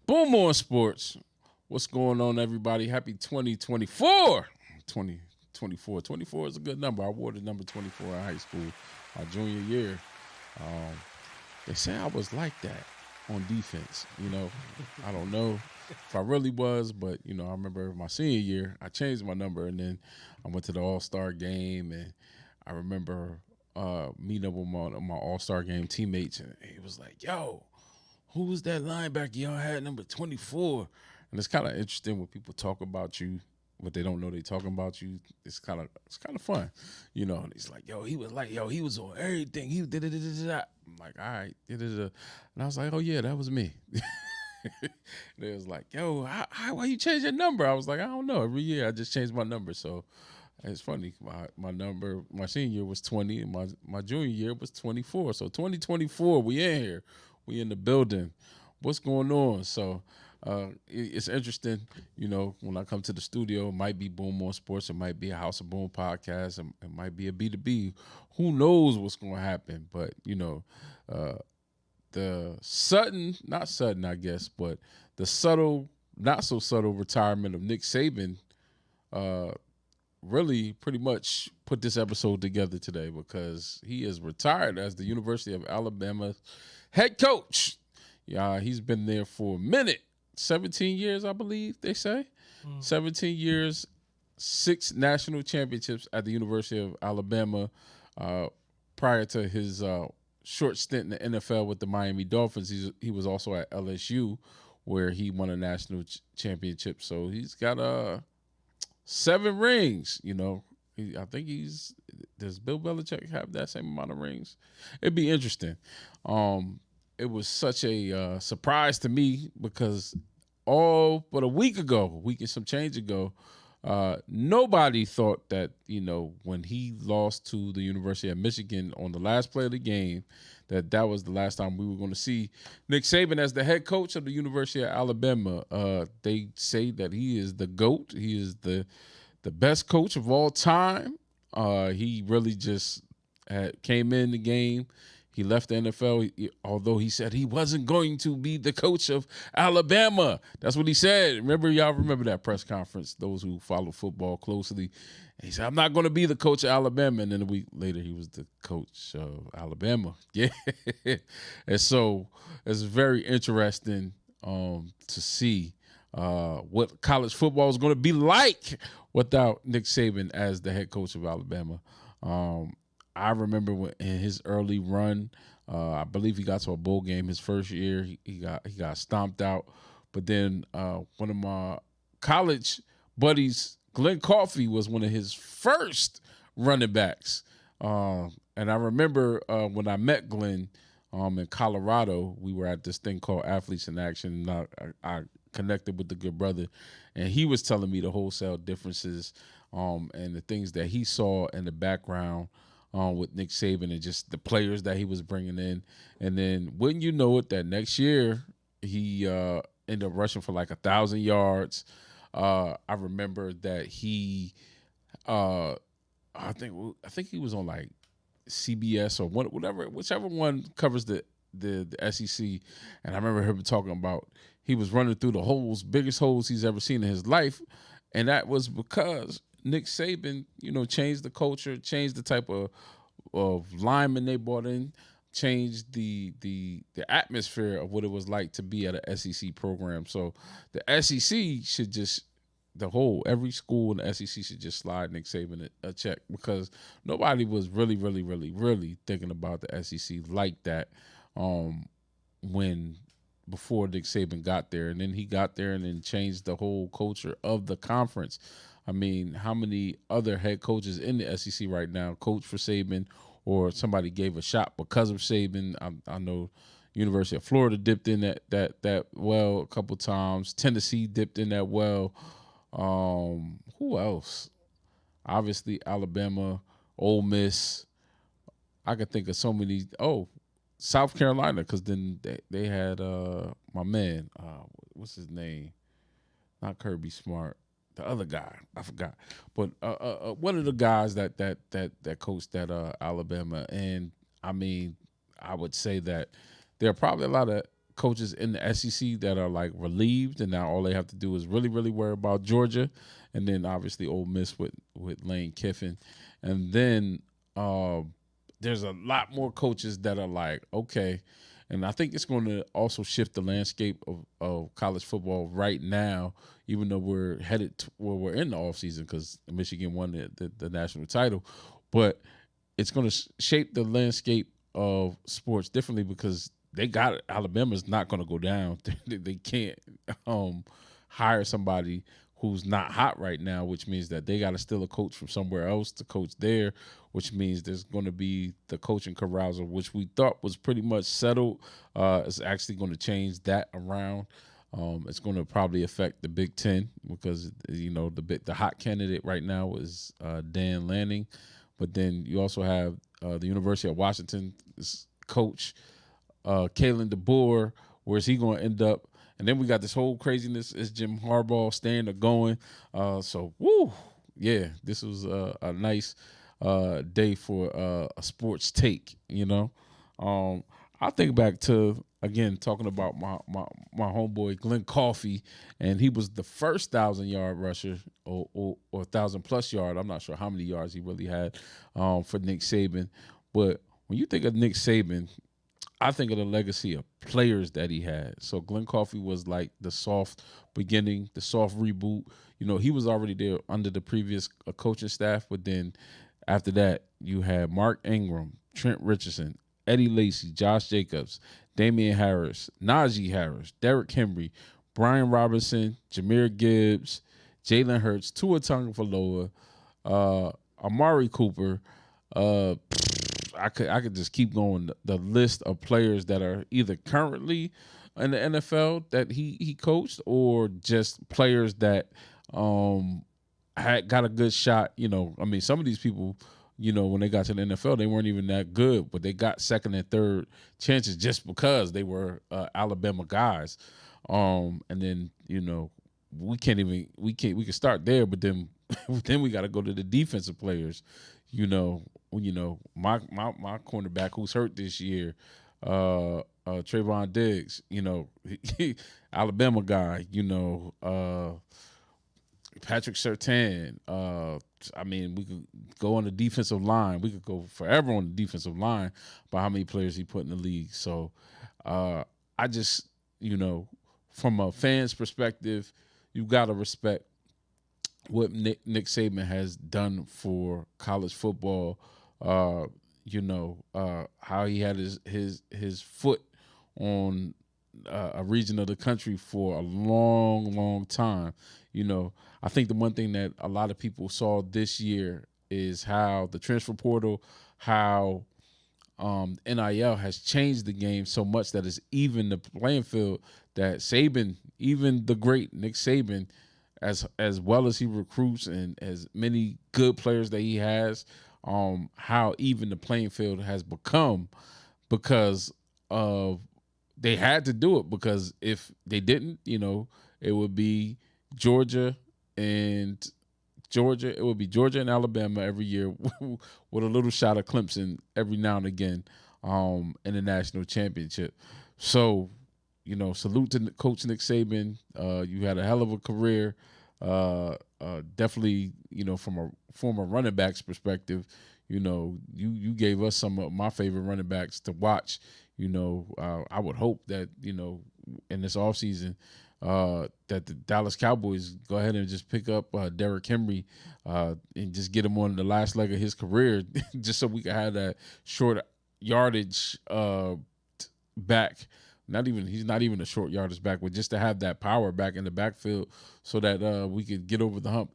Boom on Sports. What's going on, everybody? Happy 2024. 2024. 24 is a good number. I wore the number 24 in high school, my junior year. Um, they say I was like that on defense. I don't know if I really was, but, I remember my senior year, I changed my number, and then I went to the All-Star game, and I remember meeting up with my All-Star game teammates, and he was like, yo, who was that linebacker y'all had number 24? And it's kind of interesting when people talk about you, but they don't know they talking about you. It's kind of fun, And he's like, he was on everything. He did it. I'm like, all right, and I was like, oh yeah, that was me. They was like, yo, why you change your number? I was like, I don't know. Every year I just change my number. So it's funny. My number, my senior year was 20, and my junior year was 24. So 2024, we in here. We in the building. What's going on? So it's interesting, when I come to the studio, it might be Boom on Sports. It might be a House of Boom podcast. It might be a B2B. Who knows what's going to happen? But, the not sudden, I guess, but the subtle, not so subtle retirement of Nick Saban really pretty much put this episode together today because he is retired as the University of Alabama head coach. Yeah, he's been there for a minute. 17 years, I believe they say. 17 years, 6 national championships at the University of Alabama. Prior to his short stint in the NFL with the Miami Dolphins, he was also at LSU where he won a national championship. So he's got 7 rings, I think does Bill Belichick have that same amount of rings? It'd be interesting. It was such a surprise to me because but a week and some change ago, nobody thought that, when he lost to the University of Michigan on the last play of the game, that was the last time we were going to see Nick Saban as the head coach of the University of Alabama. They say that he is the GOAT. He is the best coach of all time. He really just came in the game. He left the NFL, although he said he wasn't going to be the coach of Alabama. That's what he said. Y'all remember that press conference, those who follow football closely. He said, I'm not going to be the coach of Alabama. And then a week later, he was the coach of Alabama. Yeah. And so it's very interesting to see what college football is going to be like without Nick Saban as the head coach of Alabama. I remember in his early run, I believe he got to a bowl game his first year. He got stomped out. But then one of my college buddies, Glenn Coffey, was one of his first running backs. And I remember when I met Glenn in Colorado, we were at this thing called Athletes in Action. And I connected with the good brother, and he was telling me the wholesale differences and the things that he saw in the background with Nick Saban and just the players that he was bringing in. And then wouldn't you know it, that next year he ended up rushing for like 1,000 yards. I remember that he, I think he was on like CBS or whichever one covers the SEC. And I remember him talking about he was running through the biggest holes he's ever seen in his life. And that was because Nick Saban, changed the culture, changed the type of linemen they brought in, changed the atmosphere of what it was like to be at an SEC program. So the SEC should just, every school in the SEC should just slide Nick Saban a check because nobody was really, really, really, really thinking about the SEC like that before Nick Saban got there. And then he got there and then changed the whole culture of the conference. I mean, how many other head coaches in the SEC right now coach for Saban or somebody gave a shot because of Saban? I know University of Florida dipped in that well a couple times. Tennessee dipped in that well. Who else? Obviously, Alabama, Ole Miss. I could think of so many. Oh, South Carolina, because then they had my man. What's his name? Not Kirby Smart. The other guy, I forgot, but one of the guys that coached at Alabama, and I mean, I would say that there are probably a lot of coaches in the SEC that are like relieved, and now all they have to do is really, really worry about Georgia, and then obviously Ole Miss with Lane Kiffin, and then there's a lot more coaches that are like, okay, and I think it's going to also shift the landscape of college football right now, even though we're headed to, well, we're in the offseason because Michigan won the national title, but it's going to shape the landscape of sports differently because they got it. Alabama's not going to go down. They can't hire somebody who's not hot right now, which means that they got to steal a coach from somewhere else to coach there, which means there's going to be the coaching carousal, which we thought was pretty much settled. It's actually going to change that around. It's going to probably affect the Big Ten because the hot candidate right now is Dan Lanning, but then you also have the University of Washington's coach Kalen DeBoer. Where's he going to end up? And then we got this whole craziness. Is Jim Harbaugh staying or going? So, woo, yeah, this was a nice day for a sports take. I think back to, again, talking about my homeboy Glenn Coffey, and he was the first 1,000-yard rusher or 1,000+ yard. I'm not sure how many yards he really had for Nick Saban. But when you think of Nick Saban, I think of the legacy of players that he had. So Glenn Coffey was like the soft beginning, the soft reboot. He was already there under the previous coaching staff, but then after that, you had Mark Ingram, Trent Richardson, Eddie Lacy, Josh Jacobs, Damian Harris, Najee Harris, Derrick Henry, Brian Robinson, Jahmyr Gibbs, Jalen Hurts, Tua Tagovailoa, Amari Cooper. I could just keep going. The list of players that are either currently in the NFL that he coached, or just players that had got a good shot. Some of these people, when they got to the NFL, they weren't even that good, but they got second and third chances just because they were Alabama guys. And then we can start there, but then then we got to go to the defensive players. My cornerback who's hurt this year, Trayvon Diggs, Alabama guy, Patrick Surtain. We could go on the defensive line. We could go forever on the defensive line by how many players he put in the league. So I just, from a fan's perspective, you got to respect what Nick Saban has done for college football. How he had his foot on a region of the country for a long, long time. I think the one thing that a lot of people saw this year is how the transfer portal, how NIL has changed the game so much that it's even the playing field, that Saban, even the great Nick Saban, as well as he recruits and as many good players that he has, how even the playing field has become because of they had to do it, because if they didn't, it would be Georgia and Alabama every year with a little shot of Clemson every now and again in the national championship. So, salute to Coach Nick Saban. You had a hell of a career. Definitely, from a former running back's perspective, you gave us some of my favorite running backs to watch. I would hope that, in this offseason, that the Dallas Cowboys go ahead and just pick up Derrick Henry and just get him on the last leg of his career, just so we can have that short yardage back. He's not even a short yardage back, but just to have that power back in the backfield so that we could get over the hump